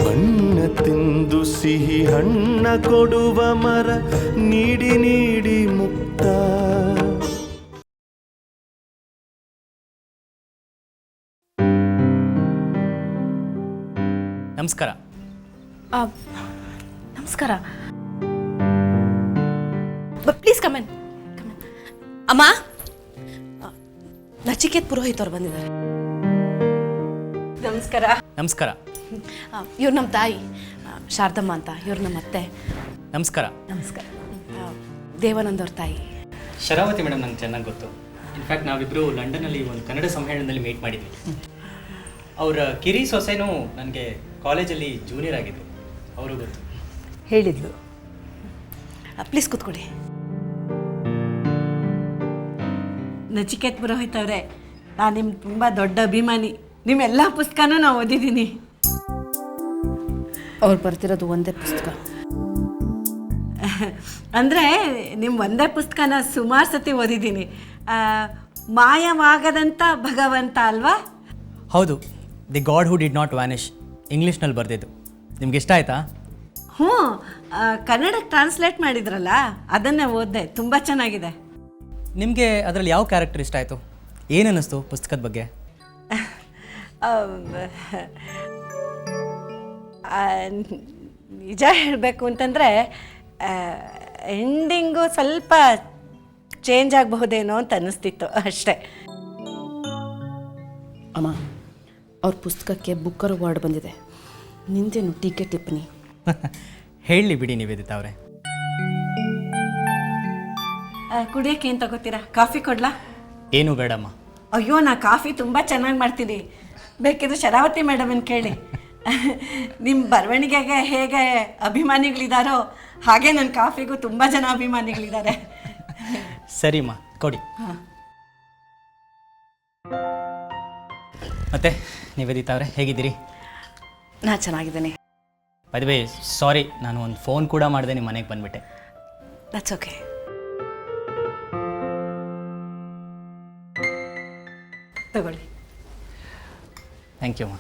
ಬಣ್ಣ ತಿಂದು ಸಿಹಿ ಹಣ್ಣ ಕೊಡುವ ಮರ ನೀಡಿ ನೀಡಿ ಮುಕ್ತ. ನಮಸ್ಕಾರ. ನಮಸ್ಕಾರ. Please common. ಅಮ್ಮ, ನಚಿಕೇತ್ ಪುರೋಹಿತ್ ಅವ್ರು ಬಂದಿದ್ದಾರೆ. ನಮಸ್ಕಾರ. ನಮಸ್ಕಾರ. ಇವ್ರು ನಮ್ಮ ತಾಯಿ ಶಾರದಮ್ಮ ಅಂತ, ಇವ್ರು ನಮ್ಮ ಅತ್ತೆ. ನಮಸ್ಕಾರ. ನಮಸ್ಕಾರ. ದೇವಾನಂದ್ ಅವ್ರ ತಾಯಿ ಶರಾವತಿ ಮೇಡಮ್ ನಂಗೆ ಚೆನ್ನಾಗಿ ಗೊತ್ತು. ಇನ್ಫ್ಯಾಕ್ಟ್ ನಾವಿಬ್ಬರು ಲಂಡನ್ನಲ್ಲಿ ಒಂದು ಕನ್ನಡ ಸಮ್ಮೇಳನದಲ್ಲಿ ಮೀಟ್ ಮಾಡಿದ್ವಿ. ಅವರ ಕಿರಿ ಸೊಸೆನೂ ನನಗೆ ಕಾಲೇಜಲ್ಲಿ ಜೂನಿಯರ್ ಆಗಿದ್ರು, ಅವರು ಗೊತ್ತು. ಹೇಳಿದ್ಲು. ಪ್ಲೀಸ್ ಕೂತ್ಕೊಳ್ಳಿ. ನಚಿಕೇತ್ ಪುರೋಹಿತ್ ಅವರೇ, ನಾನು ನಿಮ್ಮ ತುಂಬ ದೊಡ್ಡ ಅಭಿಮಾನಿ. ನಿಮ್ಮೆಲ್ಲ ಪುಸ್ತಕನೂ ನಾನು ಓದಿದ್ದೀನಿ. ಅವ್ರು ಬರ್ತಿರೋದು ಒಂದೇ ಪುಸ್ತಕ. ಅಂದರೆ ನಿಮ್ಮ ಒಂದೇ ಪುಸ್ತಕನ ಸುಮಾರು ಸತಿ ಓದಿದ್ದೀನಿ. ಮಾಯವಾಗದಂಥ ಭಗವಂತ ಅಲ್ವಾ? ಹೌದು, the God who did not Vanish, ಇಂಗ್ಲೀಷ್ನಲ್ಲಿ ಬರೆದಿದ್ದು. ನಿಮ್ಗೆ ಇಷ್ಟ ಆಯಿತಾ? ಹ್ಞೂ, ಕನ್ನಡಕ್ಕೆ ಟ್ರಾನ್ಸ್ಲೇಟ್ ಮಾಡಿದ್ರಲ್ಲ, ಅದನ್ನೇ ಓದಿದೆ. ತುಂಬ ಚೆನ್ನಾಗಿದೆ. ನಿಮಗೆ ಅದರಲ್ಲಿ ಯಾವ ಕ್ಯಾರೆಕ್ಟರ್ ಇಷ್ಟ ಆಯಿತು? ಏನು ಅನ್ನಿಸ್ತು ಪುಸ್ತಕದ ಬಗ್ಗೆ? ನಿಜ ಹೇಳಬೇಕು ಅಂತಂದರೆ ಎಂಡಿಂಗು ಸ್ವಲ್ಪ ಚೇಂಜ್ ಆಗಬಹುದೇನೋ ಅಂತ ಅನ್ನಿಸ್ತಿತ್ತು ಅಷ್ಟೇ. ಅಮ್ಮ, ಅವ್ರ ಪುಸ್ತಕಕ್ಕೆ ಬುಕ್ಕರ್ ಅವಾರ್ಡ್ ಬಂದಿದೆ. ನಿಂದೇನು ಟೀಕೆ ಟಿಪ್ಪಣಿ? ಹೇಳಲಿ ಬಿಡಿ ನಿವೇದಿತಾ ಅವರೇ. ಕುಡಿಯೋಕ್ಕೆ ಏನು ತಗೋತೀರಾ? ಕಾಫಿ ಕೊಡ್ಲಾ? ಏನು ಬೇಡಮ್ಮ. ಅಯ್ಯೋ, ನಾ ಕಾಫಿ ತುಂಬ ಚೆನ್ನಾಗಿ ಮಾಡ್ತೀನಿ. ಬೇಕಿದ್ರೆ ಶರಾವತಿ ಮೇಡಮನ್ನು ಕೇಳಿ. ನಿಮ್ಮ ಬರವಣಿಗೆಗೆ ಹೇಗೆ ಅಭಿಮಾನಿಗಳಿದ್ದಾರೋ ಹಾಗೆ ನನ್ನ ಕಾಫಿಗೂ ತುಂಬ ಜನ ಅಭಿಮಾನಿಗಳಿದ್ದಾರೆ. ಸರಿಮ್ಮ, ಕೊಡಿ. ಮತ್ತೆ ನಿವೇದಿತಾ ಅವರೇ, ಹೇಗಿದ್ದೀರಿ? ನಾ ಚೆನ್ನಾಗಿದ್ದೇನೆ. ಬೈ ದ ವೇ, ಸಾರಿ, ನಾನು ಒಂದು ಫೋನ್ ಕೂಡ ಮಾಡಿದೆ, ನಿಮ್ಮ ಮನೆಗೆ ಬಂದುಬಿಟ್ಟೆ. That's okay. ತಗೊಳ್ಳಿ. ಥ್ಯಾಂಕ್ ಯು ಅಮ್ಮ.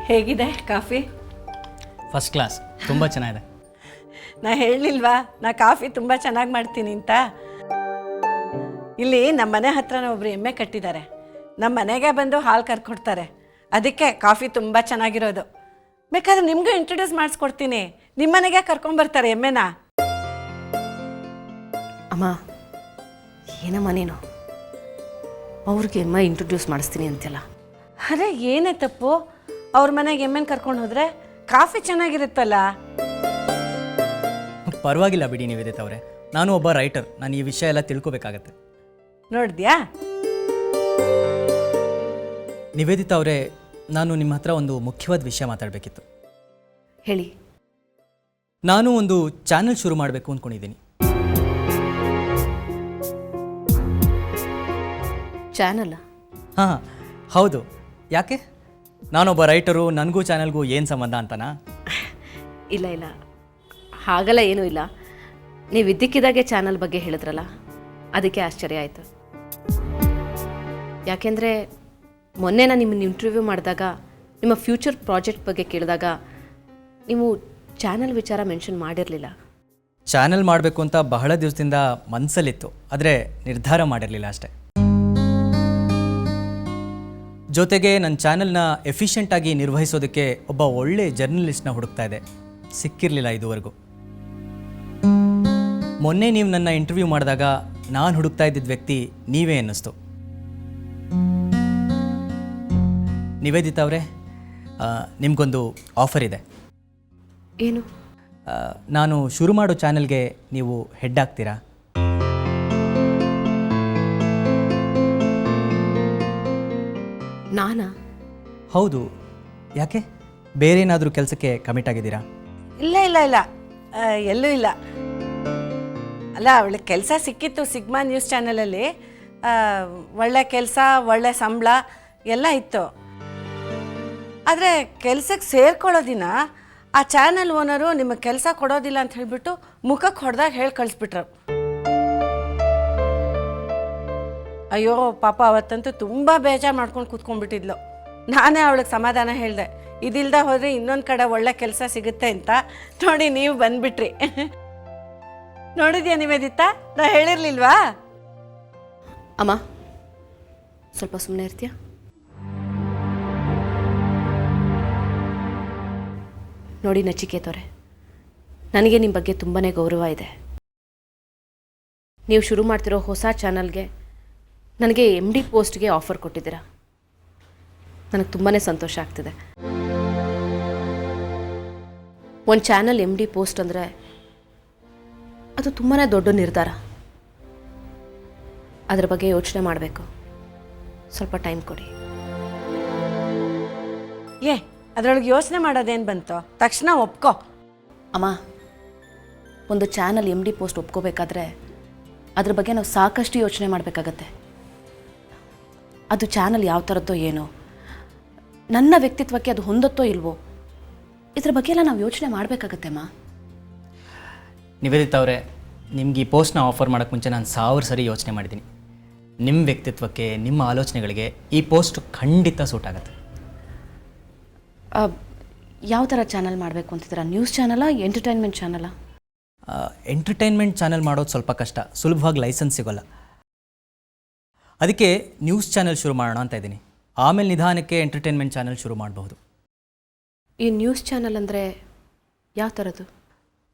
ಹೇಗಿದೆ ಕಾಫಿ? ಫಸ್ಟ್ ಕ್ಲಾಸ್, ತುಂಬ ಚೆನ್ನಾಗಿದೆ. ನಾ ಹೇಳಲಿಲ್ವಾ ನಾ ಕಾಫಿ ತುಂಬ ಚೆನ್ನಾಗಿ ಮಾಡ್ತೀನಿ ಅಂತ? ಇಲ್ಲಿ ನಮ್ಮ ಮನೆ ಹತ್ರನೇ ಒಬ್ರು ಎಮ್ಮೆ ಕಟ್ಟಿದ್ದಾರೆ. ನಮ್ಮ ಮನೆಗೆ ಬಂದು ಹಾಲು ಕರ್ಕೊಡ್ತಾರೆ. ಅದಕ್ಕೆ ಕಾಫಿ ತುಂಬ ಚೆನ್ನಾಗಿರೋದು. ಬೇಕಾದ್ರೆ ನಿಮಗೂ ಇಂಟ್ರೊಡ್ಯೂಸ್ ಮಾಡಿಸ್ಕೊಡ್ತೀನಿ. ನಿಮ್ಮ ಮನೆಗೆ ಕರ್ಕೊಂಬರ್ತಾರೆ ಎಮ್ಮೆನ. ಅಮ್ಮ, ಏನಮ್ಮ ನೀನು ಅವ್ರಿಗೆ ಅಮ್ಮ ಇಂಟ್ರೊಡ್ಯೂಸ್ ಮಾಡಿಸ್ತೀನಿ ಅಂತೆಲ್ಲ? ಅರೆ, ಏನೇ ತಪ್ಪು? ಅವ್ರ ಮನೆಗೆ ಎಮ್ಮೆನ ಕರ್ಕೊಂಡು ಹೋದ್ರೆ ಕಾಫಿ ಚೆನ್ನಾಗಿರುತ್ತಲ್ಲ. ಪರವಾಗಿಲ್ಲ ಬಿಡಿ ನಿವೇದಿತಾ ಅವರೇ, ನಾನು ಒಬ್ಬ ರೈಟರ್, ನಾನು ಈ ವಿಷಯ ಎಲ್ಲ ತಿಳ್ಕೊಬೇಕಾಗತ್ತೆ. ನೋಡಿದ್ಯಾ? ನಿವೇದಿತಾ ಅವರೇ, ನಾನು ನಿಮ್ಮ ಹತ್ರ ಒಂದು ಮುಖ್ಯವಾದ ವಿಷಯ ಮಾತಾಡಬೇಕಿತ್ತು. ಹೇಳಿ. ನಾನು ಒಂದು ಚಾನೆಲ್ ಶುರು ಮಾಡಬೇಕು ಅಂದ್ಕೊಂಡಿದ್ದೀನಿ. ಚಾನಲ್? ಹಾಂ, ಹೌದು. ಯಾಕೆ? ನಾನೊಬ್ಬ ರೈಟರು, ನನಗೂ ಚಾನಲ್ಗೂ ಏನು ಸಂಬಂಧ ಅಂತನಾ? ಇಲ್ಲ ಇಲ್ಲ, ಹಾಗೆಲ್ಲ ಏನೂ ಇಲ್ಲ. ನೀವು ಇದ್ದಕ್ಕಿದ್ದಾಗೆ ಚಾನಲ್ ಬಗ್ಗೆ ಹೇಳಿದ್ರಲ್ಲ, ಅದಕ್ಕೆ ಆಶ್ಚರ್ಯ ಆಯಿತು. ಯಾಕೆಂದರೆ ಮೊನ್ನೆ ನಾನು ನಿಮ್ಮನ್ನು ಇಂಟರ್ವ್ಯೂ ಮಾಡಿದಾಗ, ನಿಮ್ಮ ಫ್ಯೂಚರ್ ಪ್ರಾಜೆಕ್ಟ್ ಬಗ್ಗೆ ಕೇಳಿದಾಗ ನೀವು ಚಾನಲ್ ವಿಚಾರ ಮೆನ್ಷನ್ ಮಾಡಿರಲಿಲ್ಲ. ಚಾನಲ್ ಮಾಡಬೇಕು ಅಂತ ಬಹಳ ದಿವಸದಿಂದ ಮನಸ್ಸಲ್ಲಿತ್ತು, ಆದರೆ ನಿರ್ಧಾರ ಮಾಡಿರಲಿಲ್ಲ ಅಷ್ಟೇ. ಜೊತೆಗೆ ನನ್ನ ಚಾನಲ್ನ ಎಫಿಷಿಯೆಂಟಾಗಿ ನಿರ್ವಹಿಸೋದಕ್ಕೆ ಒಬ್ಬ ಒಳ್ಳೆ ಜರ್ನಲಿಸ್ಟ್ನ ಹುಡುಕ್ತಾ ಇದೆ. ಸಿಕ್ಕಿರಲಿಲ್ಲ ಇದುವರೆಗೂ. ಮೊನ್ನೆ ನೀವು ನನ್ನ ಇಂಟರ್ವ್ಯೂ ಮಾಡಿದಾಗ ನಾನು ಹುಡುಕ್ತಾ ಇದ್ದಿದ್ದ ವ್ಯಕ್ತಿ ನೀವೇ ಅನ್ನಿಸ್ತು. ನಿವೇದಿತಾ ಅವರೇ, ನಿಮಗೊಂದು ಆಫರ್ ಇದೆ. ಏನು? ನಾನು ಶುರು ಮಾಡೋ ಚಾನಲ್ಗೆ ನೀವು ಹೆಡ್ ಆಗ್ತೀರಾ? ನಾನಾ? ಹೌದು. ಯಾಕೆ? ಬೇರೆ ಏನಾದರೂ ಕೆಲಸಕ್ಕೆ ಕಮಿಟ್ ಆಗಿದ್ದೀರಾ? ಇಲ್ಲ ಇಲ್ಲ ಇಲ್ಲ, ಎಲ್ಲೂ ಇಲ್ಲ. ಅಲ್ಲ, ಅವಳಿಗೆ ಕೆಲಸ ಸಿಕ್ಕಿತ್ತು ಸಿಗ್ಮಾ ನ್ಯೂಸ್ ಚಾನಲಲ್ಲಿ. ಒಳ್ಳೆ ಕೆಲಸ, ಒಳ್ಳೆ ಸಂಬಳ ಎಲ್ಲ ಇತ್ತು. ಆದರೆ ಕೆಲಸಕ್ಕೆ ಸೇರ್ಕೊಳ್ಳೋ ದಿನ ಆ ಚಾನಲ್ ಓನರು ನಿಮಗೆ ಕೆಲಸ ಕೊಡೋದಿಲ್ಲ ಅಂತ ಹೇಳಿಬಿಟ್ಟು ಮುಖಕ್ಕೆ ಹೊಡೆದಾಗ ಹೇಳಿ ಕಳಿಸ್ಬಿಟ್ರು. ಅಯ್ಯೋ ಪಾಪ ಅವತ್ತಂತೂ ತುಂಬ ಬೇಜಾರು ಮಾಡ್ಕೊಂಡು ಕೂತ್ಕೊಂಡ್ಬಿಟ್ಟಿದ್ಲು. ನಾನೇ ಅವಳಿಗೆ ಸಮಾಧಾನ ಹೇಳಿದೆ, ಇದಿಲ್ದ ಹೋದರೆ ಇನ್ನೊಂದು ಕಡೆ ಒಳ್ಳೆ ಕೆಲಸ ಸಿಗುತ್ತೆ ಅಂತ. ನೋಡಿ ನೀವು ಬಂದುಬಿಟ್ರಿ. ನೋಡಿದ್ಯಾ ನಿವೇದಿತಾ, ನಾ ಹೇಳಿರ್ಲಿಲ್ವಾ? ಅಮ್ಮ ಸ್ವಲ್ಪ ಸುಮ್ಮನೆ ಇರ್ತೀಯಾ? ನೋಡಿ ನಚಿಕೇತವ್ರೆ, ನನಗೆ ನಿಮ್ಮ ಬಗ್ಗೆ ತುಂಬಾ ಗೌರವ ಇದೆ. ನೀವು ಶುರು ಮಾಡ್ತಿರೋ ಹೊಸ ಚಾನಲ್ಗೆ ನನಗೆ MD ಪೋಸ್ಟ್ಗೆ ಆಫರ್ ಕೊಟ್ಟಿದ್ದೀರಾ. ನನಗೆ ತುಂಬಾ ಸಂತೋಷ ಆಗ್ತಿದೆ. ಒಂದು ಚಾನಲ್ MD ಪೋಸ್ಟ್ ಅಂದರೆ ಅದು ತುಂಬಾ ದೊಡ್ಡ ನಿರ್ಧಾರ. ಅದ್ರ ಬಗ್ಗೆ ಯೋಚನೆ ಮಾಡಬೇಕು. ಸ್ವಲ್ಪ ಟೈಮ್ ಕೊಡಿ. ಅದರೊಳಗೆ ಯೋಚನೆ ಮಾಡೋದೇನು ಬಂತು? ತಕ್ಷಣ ಒಪ್ಕೋ. ಅಮ್ಮ, ಒಂದು ಚಾನಲ್ MD ಪೋಸ್ಟ್ ಒಪ್ಕೋಬೇಕಾದ್ರೆ ಅದ್ರ ಬಗ್ಗೆ ನಾವು ಸಾಕಷ್ಟು ಯೋಚನೆ ಮಾಡಬೇಕಾಗತ್ತೆ. ಅದು ಚಾನಲ್ ಯಾವ ಥರದ್ದೋ ಏನೋ, ನನ್ನ ವ್ಯಕ್ತಿತ್ವಕ್ಕೆ ಅದು ಹೊಂದುತ್ತೋ ಇಲ್ವೋ, ಇದ್ರ ಬಗ್ಗೆ ಎಲ್ಲ ನಾವು ಯೋಚನೆ ಮಾಡಬೇಕಾಗತ್ತೆ ಅಮ್ಮ. ನಿವೇದಿತಾ ಅವರೇ, ನಿಮ್ಗೆ ಈ ಪೋಸ್ಟ್ನ ಆಫರ್ ಮಾಡೋಕ್ಕೆ ಮುಂಚೆ ನಾನು 1000 ಸರಿ ಯೋಚನೆ ಮಾಡಿದ್ದೀನಿ. ನಿಮ್ಮ ವ್ಯಕ್ತಿತ್ವಕ್ಕೆ, ನಿಮ್ಮ ಆಲೋಚನೆಗಳಿಗೆ ಈ ಪೋಸ್ಟ್ ಖಂಡಿತ ಸೂಟ್ ಆಗುತ್ತೆ. ಯಾವ ಥರ ಚಾನಲ್ ಮಾಡಬೇಕು ಅಂತಿದ್ದೀರಾ? ನ್ಯೂಸ್ ಚಾನಲಾ, ಎಂಟರ್ಟೈನ್ಮೆಂಟ್ ಚಾನಲಾ? ಎಂಟರ್ಟೈನ್ಮೆಂಟ್ ಚಾನಲ್ ಮಾಡೋದು ಸ್ವಲ್ಪ ಕಷ್ಟ, ಸುಲಭವಾಗಿ ಲೈಸೆನ್ಸ್ ಸಿಗೋಲ್ಲ. ಅದಕ್ಕೆ ನ್ಯೂಸ್ ಚಾನಲ್ ಶುರು ಮಾಡೋಣ ಅಂತ ಇದ್ದೀನಿ. ಆಮೇಲೆ ನಿಧಾನಕ್ಕೆ ಎಂಟರ್ಟೈನ್ಮೆಂಟ್ ಚಾನಲ್ ಶುರು ಮಾಡಬಹುದು. ಈ ನ್ಯೂಸ್ ಚಾನಲ್ ಅಂದರೆ ಯಾವ ಥರದ್ದು?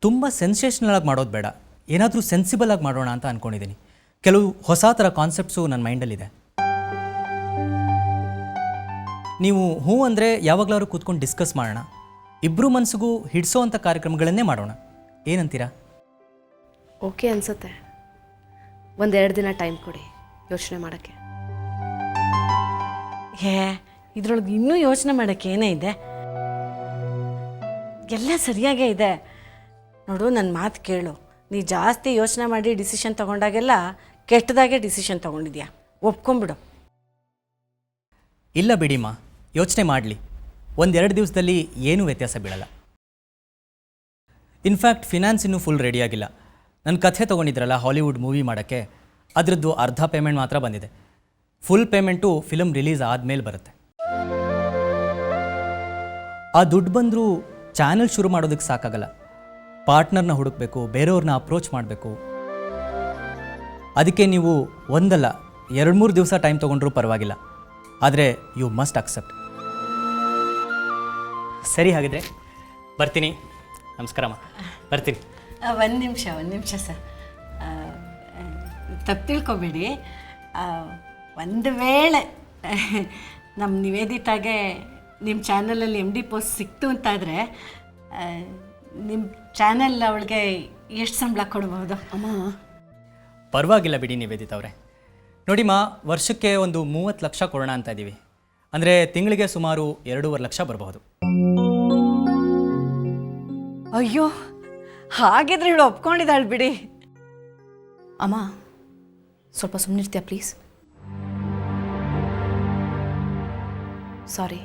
ತುಂಬ ಸೆನ್ಸೇಷನಲ್ ಆಗಿ ಮಾಡೋದು ಬೇಡ, ಏನಾದರೂ ಸೆನ್ಸಿಬಲ್ ಆಗಿ ಮಾಡೋಣ ಅಂತ ಅಂದ್ಕೊಂಡಿದ್ದೀನಿ. ಕೆಲವು ಹೊಸ ಥರ ಕಾನ್ಸೆಪ್ಟ್ಸು ನನ್ನ ಮೈಂಡಲ್ಲಿದೆ. ನೀವು ಹ್ಞೂ ಅಂದರೆ ಯಾವಾಗಲಾದ್ರು ಕೂತ್ಕೊಂಡು ಡಿಸ್ಕಸ್ ಮಾಡೋಣ. ಇಬ್ಬರು ಮನಸ್ಸಿಗೂ ಹಿಡಿಸೋ ಅಂಥ ಕಾರ್ಯಕ್ರಮಗಳನ್ನೇ ಮಾಡೋಣ. ಏನಂತೀರಾ? ಓಕೆ ಅನಿಸುತ್ತೆ. 1-2 ದಿನ ಟೈಮ್ ಕೊಡಿ ಯೋಚನೆ ಮಾಡೋಕ್ಕೆ. ಇದ್ರೊಳಗೆ ಇನ್ನೂ ಯೋಚನೆ ಮಾಡೋಕ್ಕೆ ಏನೇ ಇದೆ? ಎಲ್ಲ ಸರಿಯಾಗೇ ಇದೆ. ನೋಡು, ನನ್ನ ಮಾತು ಕೇಳು. ನೀ ಜಾಸ್ತಿ ಯೋಚನೆ ಮಾಡಿ ಡಿಸಿಷನ್ ತೊಗೊಂಡಾಗೆಲ್ಲ ಕೆಟ್ಟದಾಗೆ ಡಿಸಿಷನ್ ತೊಗೊಂಡಿದ್ಯಾ. ಒಪ್ಕೊಂಬಿಡು. ಇಲ್ಲ ಬಿಡಿಮ್ಮ, ಯೋಚನೆ ಮಾಡಲಿ. 1-2 ದಿವಸದಲ್ಲಿ ಏನೂ ವ್ಯತ್ಯಾಸ ಬೀಳಲ್ಲ. ಇನ್ಫ್ಯಾಕ್ಟ್ ಫಿನಾನ್ಸ್ ಇನ್ನೂ ಫುಲ್ ರೆಡಿಯಾಗಿಲ್ಲ. ನನ್ನ ಕಥೆ ತೊಗೊಂಡಿದ್ರಲ್ಲ ಹಾಲಿವುಡ್ ಮೂವಿ ಮಾಡೋಕ್ಕೆ, ಅದರದ್ದು ಅರ್ಧ ಪೇಮೆಂಟ್ ಮಾತ್ರ ಬಂದಿದೆ. ಫುಲ್ ಪೇಮೆಂಟು ಫಿಲಮ್ ರಿಲೀಸ್ ಆದಮೇಲೆ ಬರುತ್ತೆ. ಆ ದುಡ್ಡು ಬಂದರೂ ಚಾನಲ್ ಶುರು ಮಾಡೋದಕ್ಕೆ ಸಾಕಾಗಲ್ಲ. ಪಾರ್ಟ್ನರ್ನ ಹುಡುಕಬೇಕು, ಬೇರೆಯವ್ರನ್ನ ಅಪ್ರೋಚ್ ಮಾಡಬೇಕು. ಅದಕ್ಕೆ ನೀವು 1-2-3 ದಿವಸ ಟೈಮ್ ತೊಗೊಂಡ್ರೂ ಪರವಾಗಿಲ್ಲ. ಆದರೆ ಯು ಮಸ್ಟ್ ಅಕ್ಸೆಪ್ಟ್. ಸರಿ, ಹಾಗಿದ್ರೆ ಬರ್ತೀನಿ. ನಮಸ್ಕಾರಮ್ಮ, ಬರ್ತೀನಿ. ಒಂದು ನಿಮಿಷ ಸರ್, ತಪ್ಪು ತಿಳ್ಕೊಬೇಡಿ. ಒಂದು ವೇಳೆ ನಮ್ಮ ನಿವೇದಿತಾಗೆ ನಿಮ್ಮ ಚಾನಲಲ್ಲಿ MD ಪೋಸ್ಟ್ ಸಿಕ್ತು ಅಂತಾದರೆ ನಿಮ್ಮ ಚಾನಲ್ ಅವಳಿಗೆ ಎಷ್ಟು ಸಂಬಳ ಕೊಡ್ಬೋದು? ಅಮ್ಮ ಪರವಾಗಿಲ್ಲ ಬಿಡಿ ನಿವೇದಿತಾ ಅವರೇ. ನೋಡಿಮ್ಮ, ವರ್ಷಕ್ಕೆ ಒಂದು 30 ಲಕ್ಷ ಕೊಡೋಣ ಅಂತ ಇದ್ದೀವಿ. ಅಂದರೆ ತಿಂಗಳಿಗೆ ಸುಮಾರು 2.5 ಲಕ್ಷ ಬರಬಹುದು. ಅಯ್ಯೋ, ಹಾಗಿದ್ರೆ ಇವಳು ಒಪ್ಕೊಂಡಿದ್ದಾಳೆ ಬಿಡಿ. ಅಮ್ಮ ಸ್ವಲ್ಪ ಸುಮ್ಮನಿರ್ತೀಯಾ ಪ್ಲೀಸ್? ಸಾರಿ,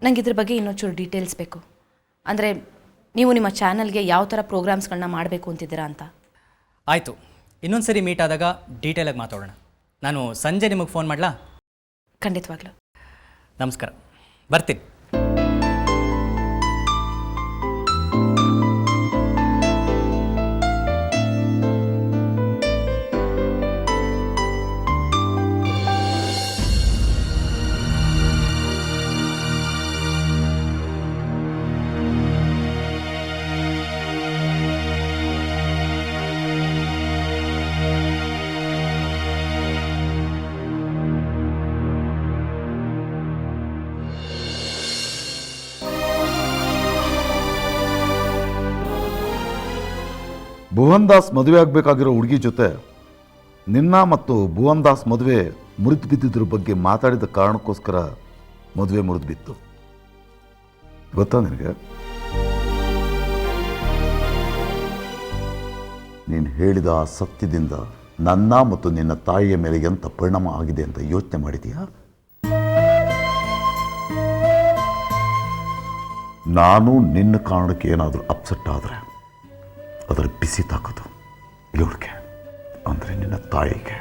ನನಗೆ ಇದ್ರ ಬಗ್ಗೆ ಇನ್ನೊಂಚೂರು ಡೀಟೇಲ್ಸ್ ಬೇಕು. ಅಂದರೆ ನೀವು ನಿಮ್ಮ ಚಾನಲ್ಗೆ ಯಾವ ಥರ ಪ್ರೋಗ್ರಾಮ್ಸ್ಗಳನ್ನ ಮಾಡಬೇಕು ಅಂತಿದ್ದೀರಾ ಅಂತ. ಆಯಿತು, ಇನ್ನೊಂದು ಸರಿ ಮೀಟ್ ಆದಾಗ ಡೀಟೇಲಾಗಿ ಮಾತಾಡೋಣ. ನಾನು ಸಂಜೆ ನಿಮಗೆ ಫೋನ್ ಮಾಡಲಾ? ಖಂಡಿತವಾಗ್ಲೂ. ನಮಸ್ಕಾರ, ಬರ್ತೀನಿ. ಭುವನ್ ದಾಸ್ ಮದುವೆ ಆಗಬೇಕಾಗಿರೋ ಹುಡುಗಿ ಜೊತೆ ನಿನ್ನ ಮತ್ತು ಭುವನ್ ದಾಸ್ ಮದುವೆ ಮುರಿದು ಬಿದ್ದಿದ್ರ ಬಗ್ಗೆ ಮಾತಾಡಿದ ಕಾರಣಕ್ಕೋಸ್ಕರ ಮದುವೆ ಮುರಿದು ಬಿತ್ತು. ಗೊತ್ತಾ ನಿನಗೆ? ನೀನು ಹೇಳಿದ ಆ ಸತ್ಯದಿಂದ ನನ್ನ ಮತ್ತು ನಿನ್ನ ತಾಯಿಯ ಮೇಲೆ ಎಂಥ ಪರಿಣಾಮ ಆಗಿದೆ ಅಂತ ಯೋಚನೆ ಮಾಡಿದೀಯಾ? ನಾನು ನಿನ್ನ ಕಾರಣಕ್ಕೆ ಏನಾದರೂ ಅಪ್ಸೆಟ್ ಆದರೆ ಅದರ ಬಿಸಿ ತಾಕೋದು ಇವಳಿಗೆ, ಅಂದರೆ ನಿನ್ನ ತಾಯಿಗೆ.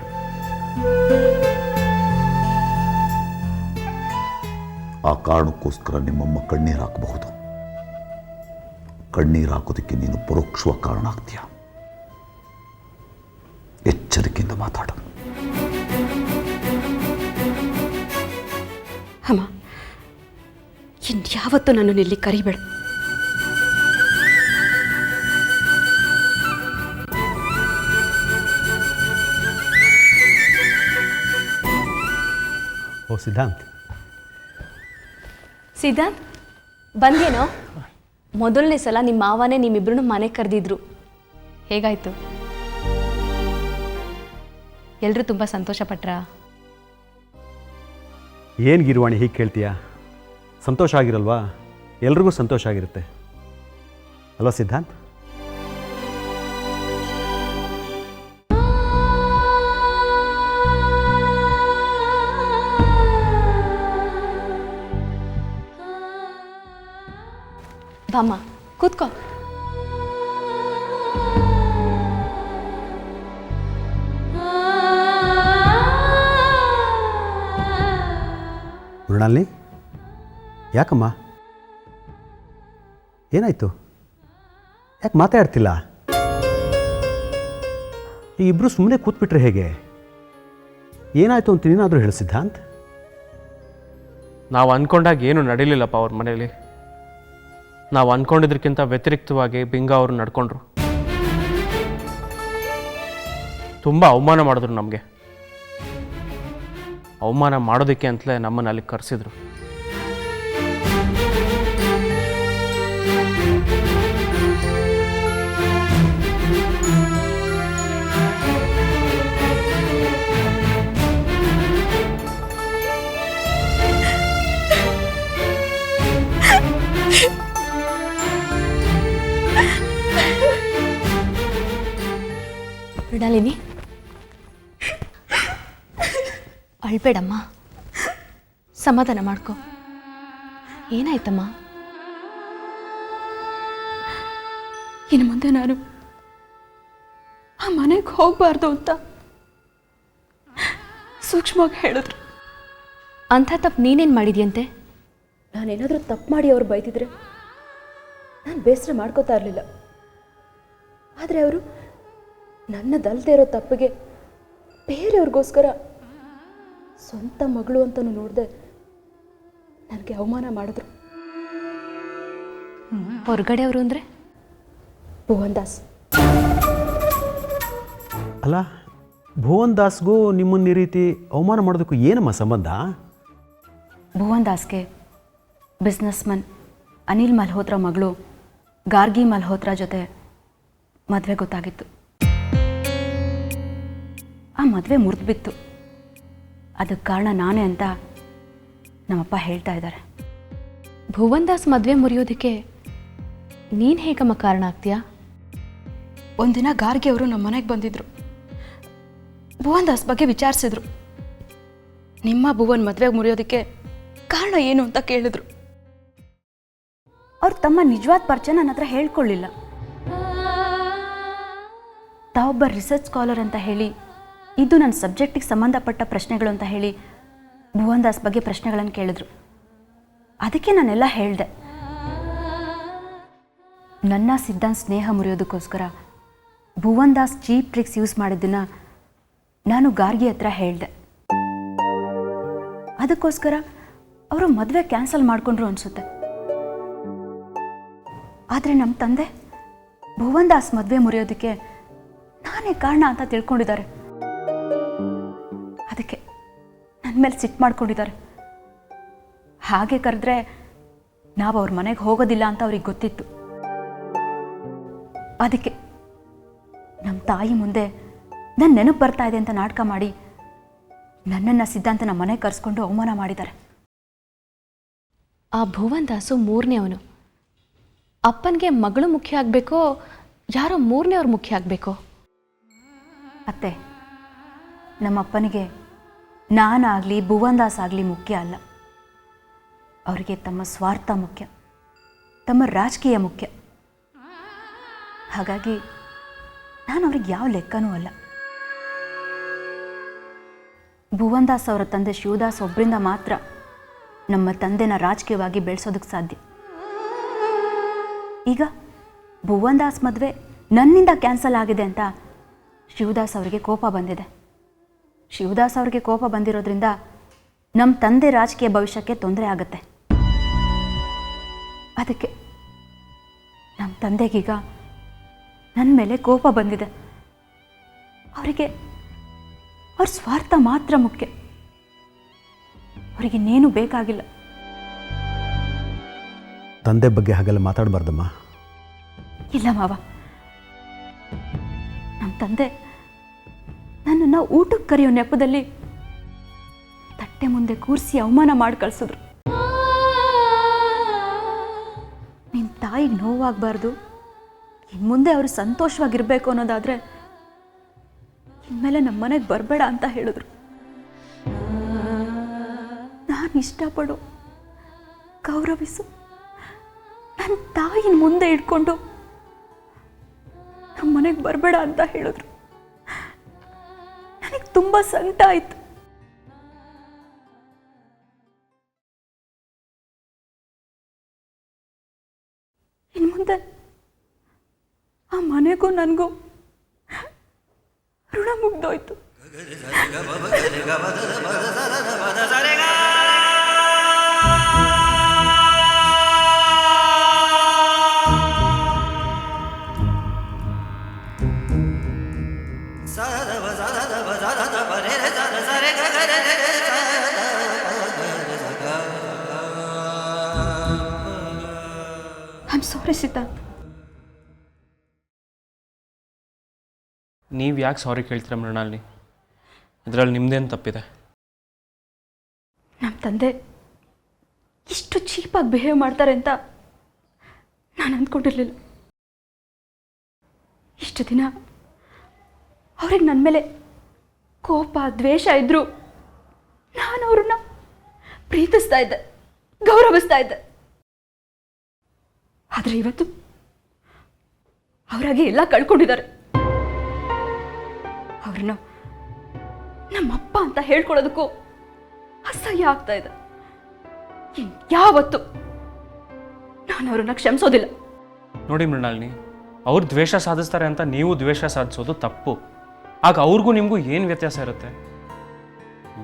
ಆ ಕಾರಣಕ್ಕೋಸ್ಕರ ನಿಮ್ಮಮ್ಮ ಕಣ್ಣೀರು ಹಾಕಬಹುದು. ಕಣ್ಣೀರು ಹಾಕೋದಕ್ಕೆ ನೀನು ಪರೋಕ್ಷವಾಗಿ ಕಾರಣ ಆಗ್ತೀಯ. ಎಚ್ಚರಿಕೆಯಿಂದ ಮಾತಾಡು. ಅಮ್ಮ, ಇನ್ಯಾವತ್ತೂ ನನ್ನನ್ನು ಇಲ್ಲಿ ಕರಿಬೇಡ. ಓ ಸಿದ್ಧಾಂತ್, ಸಿದ್ಧಾಂತ್ ಬಂದೇನೋ? ಮೊದಲನೇ ಸಲ ನಿಮ್ಮ ಮಾವನೇ ನಿಮ್ಮಿಬ್ರು ಮನೆಗೆ ಕರೆದಿದ್ರು. ಹೇಗಾಯ್ತು? ಎಲ್ಲರೂ ತುಂಬ ಸಂತೋಷಪಟ್ರಾ? ಏನು ಗಿರುವಾಣಿ ಹೀಗೆ ಕೇಳ್ತೀಯಾ? ಸಂತೋಷ ಆಗಿರಲ್ವಾ? ಎಲ್ರಿಗೂ ಸಂತೋಷ ಆಗಿರುತ್ತೆ ಅಲ್ವಾ ಸಿದ್ಧಾಂತ್? ಬಾಮ್ಮ ಕೂತ್ಕೋ. ಮೃಣಾಲಿನಿ, ಯಾಕಮ್ಮ? ಏನಾಯಿತು? ಯಾಕೆ ಮಾತಾಡ್ತಿಲ್ಲ? ಈ ಇಬ್ಬರು ಸುಮ್ಮನೆ ಕೂತ್ಬಿಟ್ರೆ ಹೇಗೆ? ಏನಾಯಿತು ಅಂತ ನೀನಾದರೂ ಹೇಳು ಸಿದ್ಧಾಂತ್. ನಾವು ಅಂದ್ಕೊಂಡಾಗ ಏನು ನಡೀಲಿಲ್ಲಪ್ಪ ಅವ್ರ ಮನೇಲಿ. ನಾವು ಅಂದ್ಕೊಂಡಿದ್ದಕ್ಕಿಂತ ವ್ಯತಿರಿಕ್ತವಾಗಿ ಬಿಂಗ ಅವರು ನಡ್ಕೊಂಡ್ರು. ತುಂಬ ಅವಮಾನ ಮಾಡಿದ್ರು ನಮಗೆ. ಅವಮಾನ ಮಾಡೋದಕ್ಕೆ ಅಂತಲೇ ನಮ್ಮನ್ನು ಅಲ್ಲಿ ಕರೆಸಿದ್ರು. ಮೃಣಾಲಿನಿ, ಅಳ್ಬೇಡಮ್ಮ, ಸಮಾಧಾನ ಮಾಡ್ಕೊ. ಏನಾಯ್ತಮ್ಮ? ಇನ್ನು ಮುಂದೆ ನಾನು ಆ ಮನೆಗೆ ಹೋಗಬಾರ್ದು ಅಂತ ಸೂಕ್ಷ್ಮವಾಗಿ ಹೇಳಿದ್ರು. ಅಂಥ ತಪ್ಪು ನೀನೇನು ಮಾಡಿದ್ಯಂತೆ? ನಾನೇನಾದರೂ ತಪ್ಪು ಮಾಡಿ ಅವ್ರು ಬೈತಿದ್ರೆ ನಾನು ಬೇಸರ ಮಾಡ್ಕೋತಾ ಇರಲಿಲ್ಲ. ಆದರೆ ಅವರು ನನ್ನದಲ್ಲದೆ ಇರೋ ತಪ್ಪಿಗೆ ಬೇರೆಯವ್ರಿಗೋಸ್ಕರ ಸ್ವಂತ ಮಗಳು ಅಂತಲೂ ನೋಡಿದೆ ನನಗೆ ಅವಮಾನ ಮಾಡಿದ್ರು. ಹೊರಗಡೆ ಅವರು ಅಂದರೆ ಭುವನ್ ದಾಸ್. ಅಲ್ಲ, ಭುವನ್ ದಾಸ್ಗೂ ನಿಮ್ಮನ್ನು ಈ ರೀತಿ ಅವಮಾನ ಮಾಡೋದಕ್ಕೂ ಏನಮ್ಮ ಸಂಬಂಧ? ಭುವನ್ ದಾಸ್ಗೆ ಬಿಸ್ನೆಸ್ಮನ್ ಅನಿಲ್ ಮಲ್ಹೋತ್ರಾ ಮಗಳು ಗಾರ್ಗಿ ಮಲ್ಹೋತ್ರಾ ಜೊತೆ ಮದುವೆ ಗೊತ್ತಾಗಿತ್ತು. ಆ ಮದುವೆ ಮುರಿದು ಬಿತ್ತು. ಅದಕ್ಕೆ ಕಾರಣ ನಾನೇ ಅಂತ ನಮ್ಮಪ್ಪ ಹೇಳ್ತಾ ಇದ್ದಾರೆ. ಭುವನ್ ದಾಸ್ ಮದುವೆ ಮುರಿಯೋದಕ್ಕೆ ನೀನು ಹೇಗಮ್ಮ ಕಾರಣ ಆಗ್ತೀಯಾ? ಒಂದಿನ ಗಾರ್ಗಿ ಅವರು ನಮ್ಮ ಮನೆಗೆ ಬಂದಿದ್ರು. ಭುವನ್ ದಾಸ್ ಬಗ್ಗೆ ವಿಚಾರಿಸಿದ್ರು. ನಿಮ್ಮ ಭುವನ್ ಮದುವೆಗೆ ಮುರಿಯೋದಕ್ಕೆ ಕಾರಣ ಏನು ಅಂತ ಕೇಳಿದ್ರು. ಅವ್ರು ತಮ್ಮ ನಿಜವಾದ ಪರಿಚಯ ನನ್ನ ಹತ್ರ ಹೇಳ್ಕೊಳ್ಳಿಲ್ಲ. ತಾವೊಬ್ಬ ರಿಸರ್ಚ್ ಸ್ಕಾಲರ್ ಅಂತ ಹೇಳಿ, ಇದು ನನ್ನ ಸಬ್ಜೆಕ್ಟಿಗೆ ಸಂಬಂಧಪಟ್ಟ ಪ್ರಶ್ನೆಗಳು ಅಂತ ಹೇಳಿ ಭುವನ್ ದಾಸ್ ಬಗ್ಗೆ ಪ್ರಶ್ನೆಗಳನ್ನು ಕೇಳಿದ್ರು. ಅದಕ್ಕೆ ನಾನೆಲ್ಲ ಹೇಳಿದೆ. ನನ್ನ ಸಿದ್ಧಾಂತ್ ಸ್ನೇಹ ಮುರಿಯೋದಕ್ಕೋಸ್ಕರ Bhuvan Das cheap tricks use ಮಾಡಿದ್ದನ್ನು ನಾನು ಗಾರ್ಗಿ ಹತ್ರ ಹೇಳಿದೆ. ಅದಕ್ಕೋಸ್ಕರ ಅವರು ಮದುವೆ ಕ್ಯಾನ್ಸಲ್ ಮಾಡಿಕೊಂಡ್ರು ಅನಿಸುತ್ತೆ. ಆದರೆ ನಮ್ಮ ತಂದೆ ಭುವನ್ ದಾಸ್ ಮದುವೆ ಮುರಿಯೋದಕ್ಕೆ ನಾನೇ ಕಾರಣ ಅಂತ ತಿಳ್ಕೊಂಡಿದ್ದಾರೆ. ಅದಕ್ಕೆ ನನ್ನ ಮೇಲೆ ಸಿಟ್ಟು ಮಾಡ್ಕೊಂಡಿದ್ದಾರೆ. ಹಾಗೆ ಕರೆದ್ರೆ ನಾವು ಅವ್ರ ಮನೆಗೆ ಹೋಗೋದಿಲ್ಲ ಅಂತ ಅವ್ರಿಗೆ ಗೊತ್ತಿತ್ತು. ಅದಕ್ಕೆ ನಮ್ಮ ತಾಯಿ ಮುಂದೆ ನನ್ನ ನೆನಪು ಬರ್ತಾ ಇದೆ ಅಂತ ನಾಟಕ ಮಾಡಿ ನನ್ನನ್ನು ಸಿದ್ಧಾಂತನ ಮನೆಗೆ ಕರೆಸ್ಕೊಂಡು ಅವಮಾನ ಮಾಡಿದ್ದಾರೆ. ಆ ಭುವನ್ ದಾಸು ಮೂರನೇವನು. ಅಪ್ಪನಿಗೆ ಮಗಳು ಮುಖ್ಯ ಆಗಬೇಕೋ ಯಾರೋ ಮೂರನೇವ್ರು ಮುಖ್ಯ ಆಗಬೇಕೋ? ಅತ್ತೆ, ನಮ್ಮಪ್ಪನಿಗೆ ನಾನಾಗಲಿ ಭುವನ್ ದಾಸ್ ಆಗಲಿ ಮುಖ್ಯ ಅಲ್ಲ. ಅವರಿಗೆ ತಮ್ಮ ಸ್ವಾರ್ಥ ಮುಖ್ಯ, ತಮ್ಮ ರಾಜಕೀಯ ಮುಖ್ಯ. ಹಾಗಾಗಿ ನಾನು ಅವ್ರಿಗೆ ಯಾವ ಲೆಕ್ಕನೂ ಅಲ್ಲ. ಭುವನ್ ದಾಸ್ ಅವರ ತಂದೆ ಶಿವದಾಸ್ ಒಬ್ಬರಿಂದ ಮಾತ್ರ ನಮ್ಮ ತಂದೆನ ರಾಜಕೀಯವಾಗಿ ಬೆಳೆಸೋದಕ್ಕೆ ಸಾಧ್ಯ. ಈಗ ಭುವನ್ ದಾಸ್ ಮದುವೆ ನನ್ನಿಂದ ಕ್ಯಾನ್ಸಲ್ ಆಗಿದೆ ಅಂತ ಶಿವದಾಸ್ ಅವರಿಗೆ ಕೋಪ ಬಂದಿದೆ. ಶಿವದಾಸ್ ಅವರಿಗೆ ಕೋಪ ಬಂದಿರೋದ್ರಿಂದ ನಮ್ಮ ತಂದೆ ರಾಜಕೀಯ ಭವಿಷ್ಯಕ್ಕೆ ತೊಂದರೆ ಆಗುತ್ತೆ. ಅದಕ್ಕೆ ನಮ್ಮ ತಂದೆಗೀಗ ನನ್ನ ಮೇಲೆ ಕೋಪ ಬಂದಿದೆ. ಅವರಿಗೆ ಅವ್ರ ಸ್ವಾರ್ಥ ಮಾತ್ರ ಮುಖ್ಯ, ಅವರಿಗಿನ್ನೇನು ಬೇಕಾಗಿಲ್ಲ. ತಂದೆ ಬಗ್ಗೆ ಹಾಗೆಲ್ಲ ಮಾತಾಡಬಾರ್ದಮ್ಮ. ಇಲ್ಲ ಮಾವ, ನಮ್ಮ ತಂದೆ ನನ್ನನ್ನು ಊಟಕ್ಕೆ ಕರೆಯೋ ನೆಪದಲ್ಲಿ ತಟ್ಟೆ ಮುಂದೆ ಕೂರಿಸಿ ಅವಮಾನ ಮಾಡಿ ಕಳಿಸಿದ್ರು. ನಿನ್ನ ತಾಯಿಗೆ ನೋವಾಗಬಾರ್ದು, ಇನ್ನು ಮುಂದೆ ಅವರು ಸಂತೋಷವಾಗಿರಬೇಕು ಅನ್ನೋದಾದರೆ ಇನ್ಮೇಲೆ ನಮ್ಮ ಮನೆಗೆ ಬರಬೇಡ ಅಂತ ಹೇಳಿದ್ರು. ನಾನು ಇಷ್ಟಪಡು ಗೌರವಿಸು ನನ್ನ ತಾಯಿನ ಮುಂದೆ ಇಟ್ಕೊಂಡು ನಮ್ಮ ಮನೆಗೆ ಬರಬೇಡ ಅಂತ ಹೇಳಿದ್ರು. ನನಗೆ ತುಂಬ ಸಂಕಟ ಆಯಿತು. ಇನ್ನು ಮುಂದೆ ಆ ಮನೆಗೂ ನನಗೂ ಋಣ ಮುಗ್ದೋಯ್ತು. I am sorry Siddhant. ನೀವು ಯಾಕೆ ಸಾರಿ ಕೇಳ್ತೀರ ಮೃಣಾಲಿನಿ? ಇದರಲ್ಲಿ ನಿಮ್ಮದೇನು ತಪ್ಪಿದೆ? ನಮ್ಮ ತಂದೆ ಇಷ್ಟು ಚೀಪಾಗಿ ಬಿಹೇವ್ ಮಾಡ್ತಾರೆ ಅಂತ ನಾನು ಅಂದ್ಕೊಂಡಿರಲಿಲ್ಲ. ಇಷ್ಟು ದಿನ ಅವ್ರಿಗೆ ನನ್ನ ಮೇಲೆ ಕೋಪ ದ್ವೇಷ ಇದ್ದರೂ ನಾನು ಅವ್ರನ್ನ ಪ್ರೀತಿಸ್ತಾ ಇದ್ದೆ, ಗೌರವಿಸ್ತಾ ಇದ್ದೆ. ಆದರೆ ಇವತ್ತು ಅವರಾಗೆ ಎಲ್ಲ ಕಳ್ಕೊಂಡಿದ್ದಾರೆ. ಅವ್ರನ್ನ ನಮ್ಮಪ್ಪ ಅಂತ ಹೇಳ್ಕೊಳ್ಳೋದಕ್ಕೂ ಅಸಹ್ಯ ಆಗ್ತಾ ಇದೆ. ಯಾವತ್ತು ನಾನು ಅವ್ರನ್ನ ಕ್ಷಮಿಸೋದಿಲ್ಲ. ನೋಡಿ ಮೃಣಾಲಿನಿ, ಅವ್ರು ದ್ವೇಷ ಸಾಧಿಸ್ತಾರೆ ಅಂತ ನೀವು ದ್ವೇಷ ಸಾಧಿಸೋದು ತಪ್ಪು. ಆಗ ಅವ್ರಿಗೂ ನಿಮಗೂ ಏನು ವ್ಯತ್ಯಾಸ ಇರುತ್ತೆ?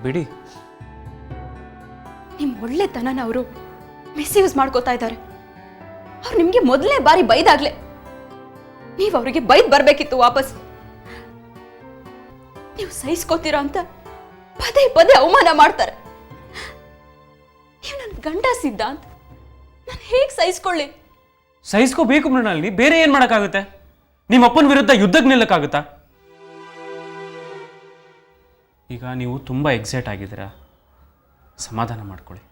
ಬಿಡಿ. ನಿಮ್ಮ ಒಳ್ಳೆತನನ ಅವರು ಮಿಸ್ಯೂಸ್ ಮಾಡ್ಕೋತಾ ಇದ್ದಾರೆ. ಅವ್ರು ನಿಮಗೆ ಮೊದಲನೇ ಬಾರಿ ಬೈದಾಗ್ಲೇ ನೀವು ಅವರಿಗೆ ಬೈದ್ ಬರಬೇಕಿತ್ತು ವಾಪಸ್. ನೀವು ಸಹಿಸ್ಕೋತೀರಾ ಅಂತ ಪದೇ ಪದೇ ಅವಮಾನ ಮಾಡ್ತಾರೆ. ನೀವು ನನ್ನ ಗಂಡ ಸಿದ್ಧಾಂತ್, ನಾನು ಹೇಗೆ ಸಹಿಸ್ಕೊಳ್ಳಿ? ಸಹಿಸ್ಕೋಬೇಕು ಮೃಣಾಲಿನಿ, ಬೇರೆ ಏನು ಮಾಡೋಕ್ಕಾಗುತ್ತೆ? ನಿಮ್ಮ ಅಪ್ಪನ ವಿರುದ್ಧ ಯುದ್ಧಕ್ಕೆ ನಿಲ್ಲಕ್ಕಾಗುತ್ತಾ? ಈಗ ನೀವು ತುಂಬ ಎಕ್ಸೈಟ್ ಆಗಿದ್ದೀರಾ, ಸಮಾಧಾನ ಮಾಡ್ಕೊಳ್ಳಿ.